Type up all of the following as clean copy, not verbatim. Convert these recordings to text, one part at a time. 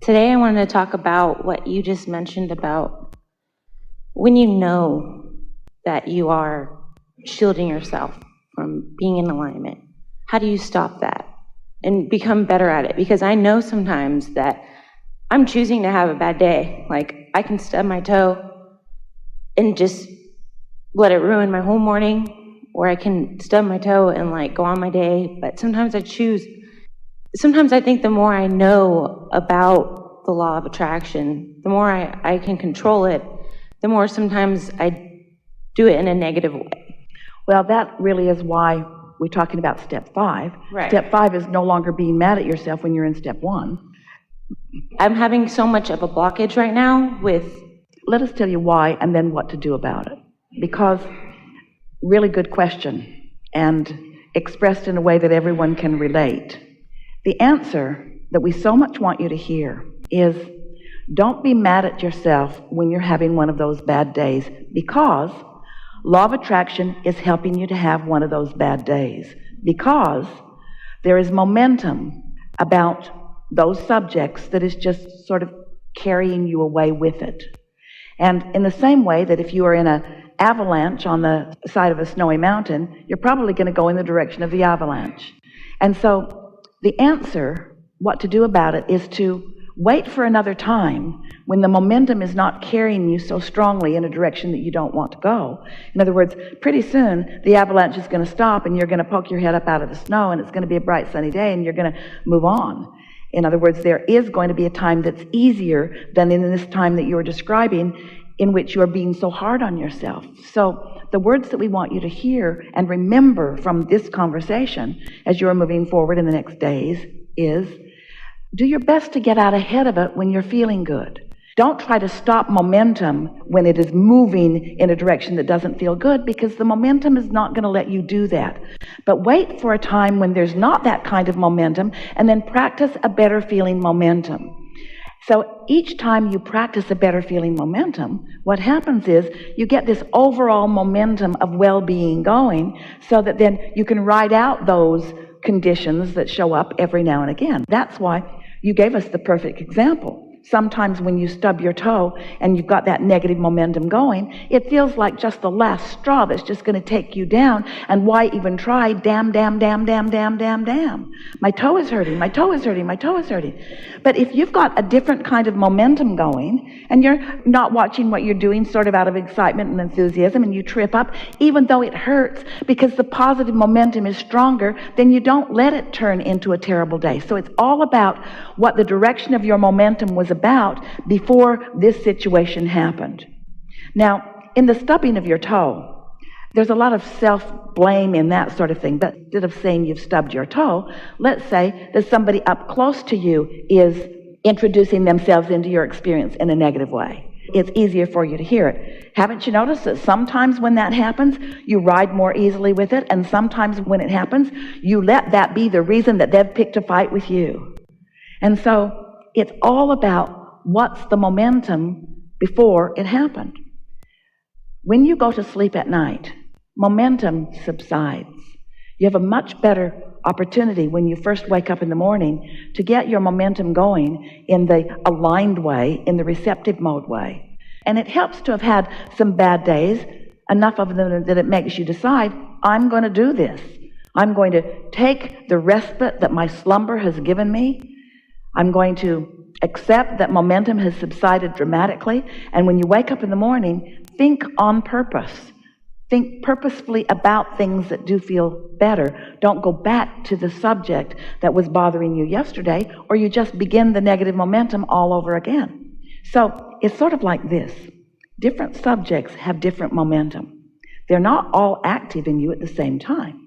Today I wanted to talk about what you just mentioned about when you know that you are shielding yourself from being in alignment. How do you stop that and become better at it? Because I know sometimes that I'm choosing to have a bad day. Like, I can stub my toe and just let it ruin my whole morning, or I can stub my toe and like go on my day. But sometimes I think the more I know about the law of attraction, the more I can control it, the more sometimes I do it in a negative way. Well, that really is why we're talking about step 5. Right. Step 5 is no longer being mad at yourself when you're in step 1. I'm having so much of a blockage right now with... Let us tell you why and then what to do about it. Because, really good question, and expressed in a way that everyone can relate. The answer that we so much want you to hear is, don't be mad at yourself when you're having one of those bad days, because law of attraction is helping you to have one of those bad days, because there is momentum about those subjects that is just sort of carrying you away with it. And in the same way that if you are in an avalanche on the side of a snowy mountain, you're probably going to go in the direction of the avalanche. And so the answer, what to do about it, is to wait for another time when the momentum is not carrying you so strongly in a direction that you don't want to go. In other words, pretty soon the avalanche is going to stop and you're going to poke your head up out of the snow and it's going to be a bright sunny day and you're going to move on. In other words, there is going to be a time that's easier than in this time that you're describing, in which you are being so hard on yourself. So the words that we want you to hear and remember from this conversation as you're moving forward in the next days is, do your best to get out ahead of it when you're feeling good. Don't try to stop momentum when it is moving in a direction that doesn't feel good, because the momentum is not going to let you do that. But wait for a time when there's not that kind of momentum, and then practice a better feeling momentum. So each time you practice a better feeling momentum, what happens is you get this overall momentum of well-being going, so that then you can ride out those conditions that show up every now and again. That's why you gave us the perfect example. Sometimes when you stub your toe and you've got that negative momentum going, it feels like just the last straw that's just going to take you down. And why even try? Damn. My toe is hurting, my toe is hurting, my toe is hurting. But if you've got a different kind of momentum going, and you're not watching what you're doing sort of out of excitement and enthusiasm, and you trip up, even though it hurts, because the positive momentum is stronger, then you don't let it turn into a terrible day. So it's all about what the direction of your momentum was about before this situation happened. Now, in the stubbing of your toe, there's a lot of self-blame in that sort of thing. But instead of saying you've stubbed your toe, let's say that somebody up close to you is introducing themselves into your experience in a negative way. It's easier for you to hear it. Haven't you noticed that sometimes when that happens, you ride more easily with it, and sometimes when it happens, you let that be the reason that they've picked a fight with you? And so it's all about what's the momentum before it happened. When you go to sleep at night, momentum subsides. You have a much better opportunity when you first wake up in the morning to get your momentum going in the aligned way, in the receptive mode way. And it helps to have had some bad days, enough of them that it makes you decide, I'm going to do this. I'm going to take the respite that my slumber has given me. I'm going to accept that momentum has subsided dramatically. And when you wake up in the morning, think on purpose. Think purposefully about things that do feel better. Don't go back to the subject that was bothering you yesterday, or you just begin the negative momentum all over again. So it's sort of like this. Different subjects have different momentum. They're not all active in you at the same time.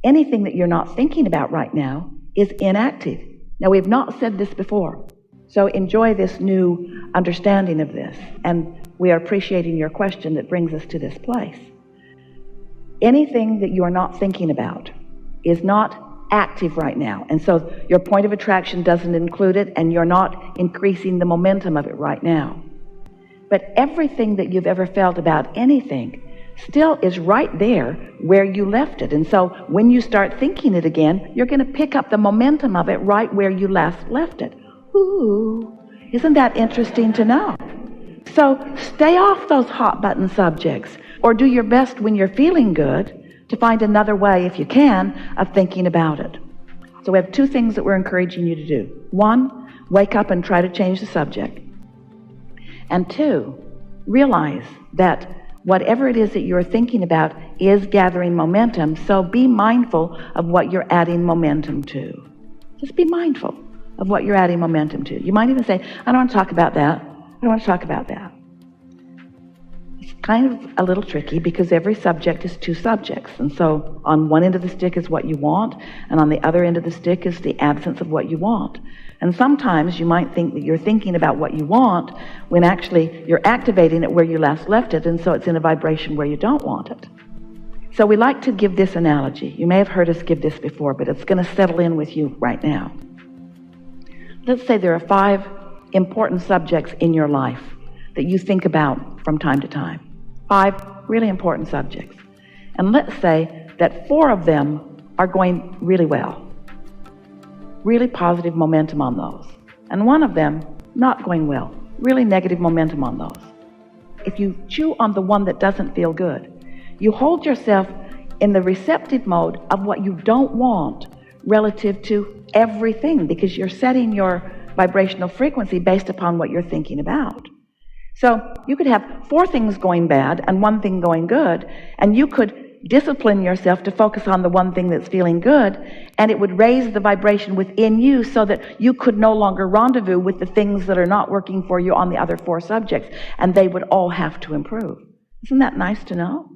Anything that you're not thinking about right now is inactive. Now, we've not said this before, so enjoy this new understanding of this, and we are appreciating your question that brings us to this place. Anything that you are not thinking about is not active right now, and so your point of attraction doesn't include it, and you're not increasing the momentum of it right now. But everything that you've ever felt about anything still is right there where you left it. And so when you start thinking it again, you're going to pick up the momentum of it right where you last left it. Ooh, isn't that interesting to know? So stay off those hot button subjects, or do your best when you're feeling good to find another way, if you can, of thinking about it. So we have two things that we're encouraging you to do. One, wake up and try to change the subject. And two, realize that whatever it is that you're thinking about is gathering momentum, so be mindful of what you're adding momentum to. Just be mindful of what you're adding momentum to. You might even say, I don't want to talk about that. I don't want to talk about that. It's kind of a little tricky because every subject is two subjects. And so on one end of the stick is what you want, and on the other end of the stick is the absence of what you want. And sometimes you might think that you're thinking about what you want when actually you're activating it where you last left it, and so it's in a vibration where you don't want it. So we like to give this analogy. You may have heard us give this before, but it's going to settle in with you right now. Let's say there are 5 important subjects in your life that you think about from time to time. 5 really important subjects. And let's say that 4 of them are going really well. Really positive momentum on those. And 1 of them not going well. Really negative momentum on those. If you chew on the one that doesn't feel good, you hold yourself in the receptive mode of what you don't want relative to everything, because you're setting your vibrational frequency based upon what you're thinking about. So you could have 4 things going bad and 1 thing going good, and you could discipline yourself to focus on the one thing that's feeling good, and it would raise the vibration within you so that you could no longer rendezvous with the things that are not working for you on the other 4 subjects, and they would all have to improve. Isn't that nice to know?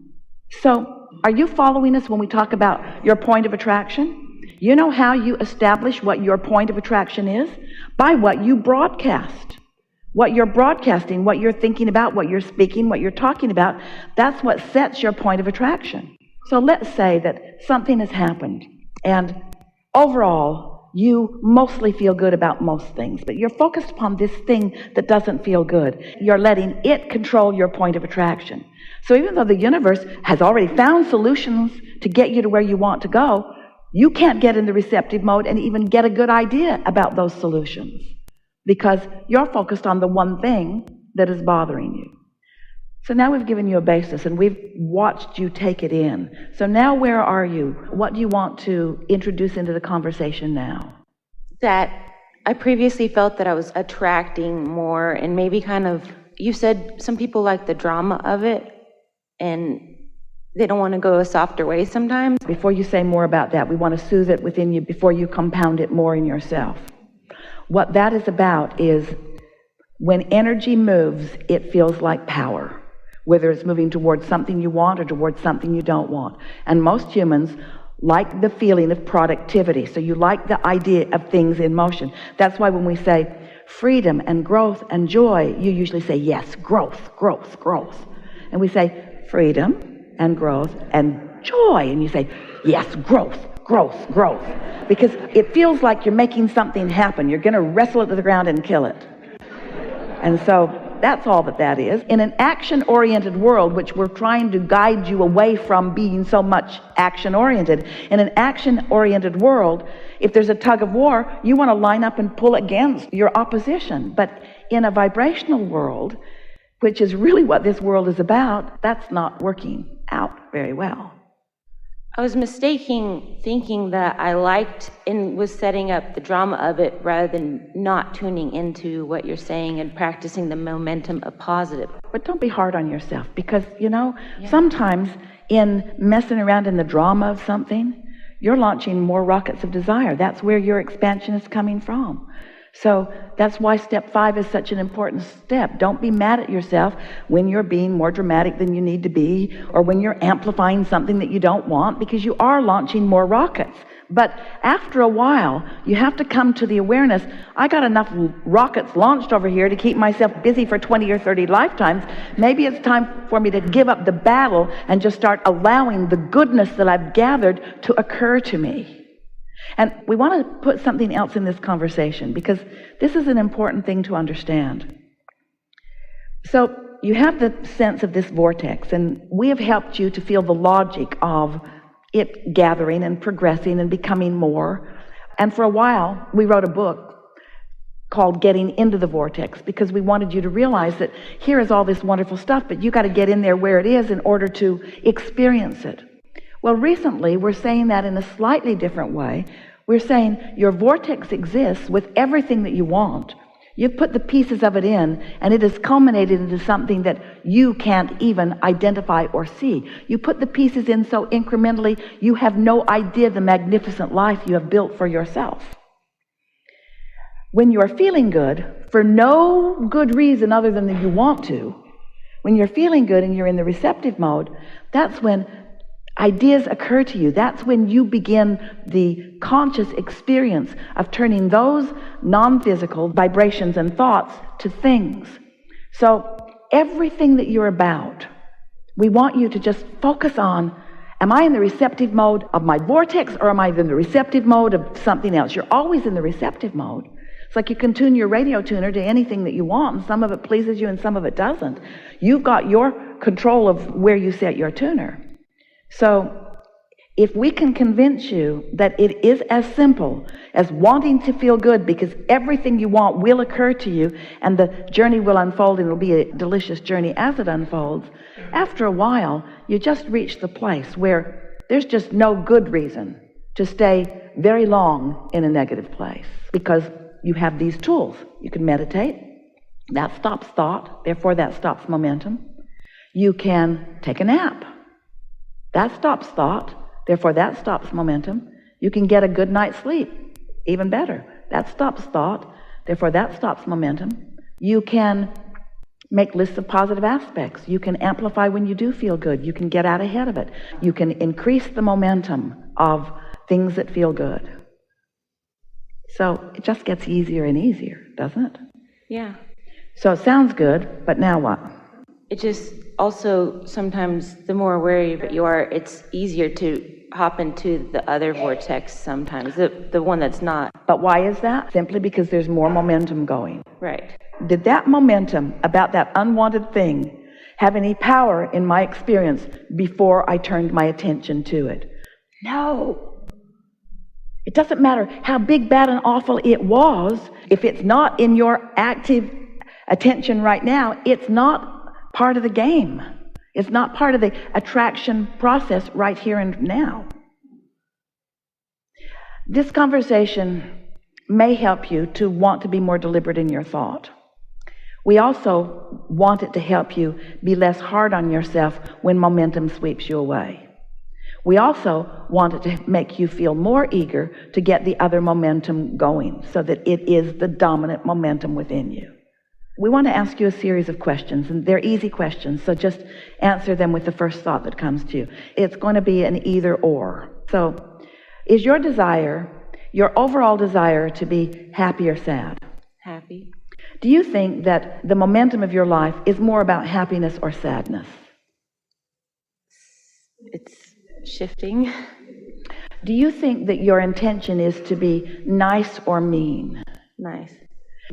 So are you following us when we talk about your point of attraction? You know how you establish what your point of attraction is? By what you broadcast. What you're broadcasting, what you're thinking about, what you're speaking, what you're talking about, that's what sets your point of attraction. So let's say that something has happened, and overall, you mostly feel good about most things, but you're focused upon this thing that doesn't feel good. You're letting it control your point of attraction. So even though the universe has already found solutions to get you to where you want to go, you can't get in the receptive mode and even get a good idea about those solutions because you're focused on the one thing that is bothering you. So now we've given you a basis and we've watched you take it in. So now where are you? What do you want to introduce into the conversation now? That I previously felt that I was attracting more, and maybe kind of, you said some people like the drama of it and they don't want to go a softer way sometimes. Before you say more about that, we want to soothe it within you before you compound it more in yourself. What that is about is when energy moves, it feels like power, whether it's moving towards something you want or towards something you don't want. And most humans like the feeling of productivity. So you like the idea of things in motion. That's why when we say freedom and growth and joy, you usually say, yes, growth, growth, growth. And we say freedom and growth and joy. And you say, yes, growth, growth, growth. Because it feels like you're making something happen. You're going to wrestle it to the ground and kill it. And so that's all that is. In an action-oriented world, which we're trying to guide you away from being so much action-oriented, in an action-oriented world, if there's a tug of war, you want to line up and pull against your opposition. But in a vibrational world, which is really what this world is about, that's not working out very well. I was mistaking thinking that I liked and was setting up the drama of it rather than not tuning into what you're saying and practicing the momentum of positive. But don't be hard on yourself because, sometimes in messing around in the drama of something, you're launching more rockets of desire. That's where your expansion is coming from. So that's why step 5 is such an important step. Don't be mad at yourself when you're being more dramatic than you need to be, or when you're amplifying something that you don't want, because you are launching more rockets. But after a while, you have to come to the awareness, I got enough rockets launched over here to keep myself busy for 20 or 30 lifetimes. Maybe it's time for me to give up the battle and just start allowing the goodness that I've gathered to occur to me. And we want to put something else in this conversation because this is an important thing to understand. So you have the sense of this vortex, and we have helped you to feel the logic of it gathering and progressing and becoming more. And for a while, we wrote a book called Getting Into the Vortex, because we wanted you to realize that here is all this wonderful stuff, but you got to get in there where it is in order to experience it. Well, recently we're saying that in a slightly different way. We're saying your vortex exists with everything that you want. You've put the pieces of it in, and it has culminated into something that you can't even identify or see. You put the pieces in so incrementally, you have no idea the magnificent life you have built for yourself. When you're feeling good, for no good reason other than that you want to, when you're feeling good and you're in the receptive mode, that's when ideas occur to you. That's when you begin the conscious experience of turning those non-physical vibrations and thoughts to things. So everything that you're about, we want you to just focus on, am I in the receptive mode of my vortex, or am I in the receptive mode of something else? You're always in the receptive mode. It's like you can tune your radio tuner to anything that you want, and some of it pleases you and some of it doesn't. You've got your control of where you set your tuner. So if we can convince you that it is as simple as wanting to feel good, because everything you want will occur to you and the journey will unfold, and it'll be a delicious journey as it unfolds, after a while you just reach the place where there's just no good reason to stay very long in a negative place, because you have these tools. You can meditate. That stops thought. Therefore, that stops momentum. You can take a nap. That stops thought. Therefore, that stops momentum. You can get a good night's sleep. Even better. That stops thought. Therefore, that stops momentum. You can make lists of positive aspects. You can amplify when you do feel good. You can get out ahead of it. You can increase the momentum of things that feel good. So it just gets easier and easier, doesn't it? Yeah. So it sounds good, but now what? It just also, sometimes the more aware of it you are, it's easier to hop into the other vortex sometimes, the one that's not. But why is that? Simply because there's more momentum going. Right. Did that momentum about that unwanted thing have any power in my experience before I turned my attention to it? No. It doesn't matter how big, bad, and awful it was. If it's not in your active attention right now, it's not part of the game. It's not part of the attraction process right here and now. This conversation may help you to want to be more deliberate in your thought. We also want it to help you be less hard on yourself when momentum sweeps you away. We also want it to make you feel more eager to get the other momentum going, so that it is the dominant momentum within you. We want to ask you a series of questions, and they're easy questions, so just answer them with the first thought that comes to you. It's going to be an either or. So, is your desire, your overall desire, to be happy or sad? Happy. Do you think that the momentum of your life is more about happiness or sadness? It's shifting. Do you think that your intention is to be nice or mean? Nice.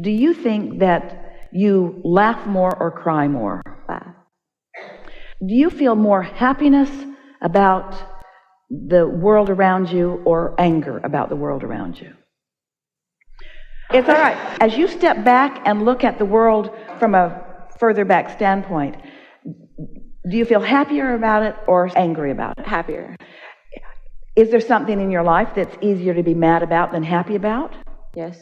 Do you think that you laugh more or cry more? Laugh. Do you feel more happiness about the world around you or anger about the world around you? It's all right. As you step back and look at the world from a further back standpoint, do you feel happier about it or angry about it? Happier. Is there something in your life that's easier to be mad about than happy about? Yes.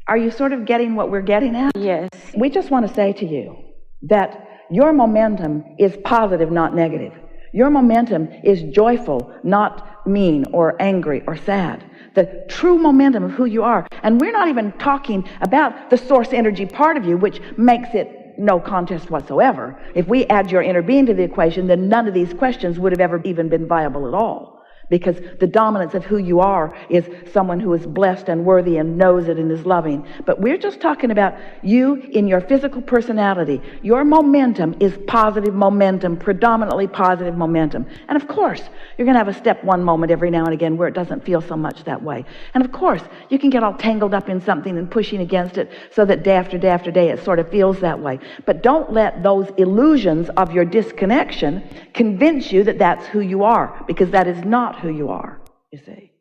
Are you sort of getting what we're getting at? Yes. We just want to say to you that your momentum is positive, not negative. Your momentum is joyful, not mean or angry or sad. The true momentum of who you are. And we're not even talking about the source energy part of you, which makes it no contest whatsoever. If we add your inner being to the equation, then none of these questions would have ever even been viable at all. Because the dominance of who you are is someone who is blessed and worthy and knows it and is loving. But we're just talking about you in your physical personality. Your momentum is positive momentum, predominantly positive momentum. And of course, you're going to have a step one moment every now and again where it doesn't feel so much that way. And of course, you can get all tangled up in something and pushing against it so that day after day after day it sort of feels that way. But don't let those illusions of your disconnection convince you that that's who you are, because that is not who you are, you see.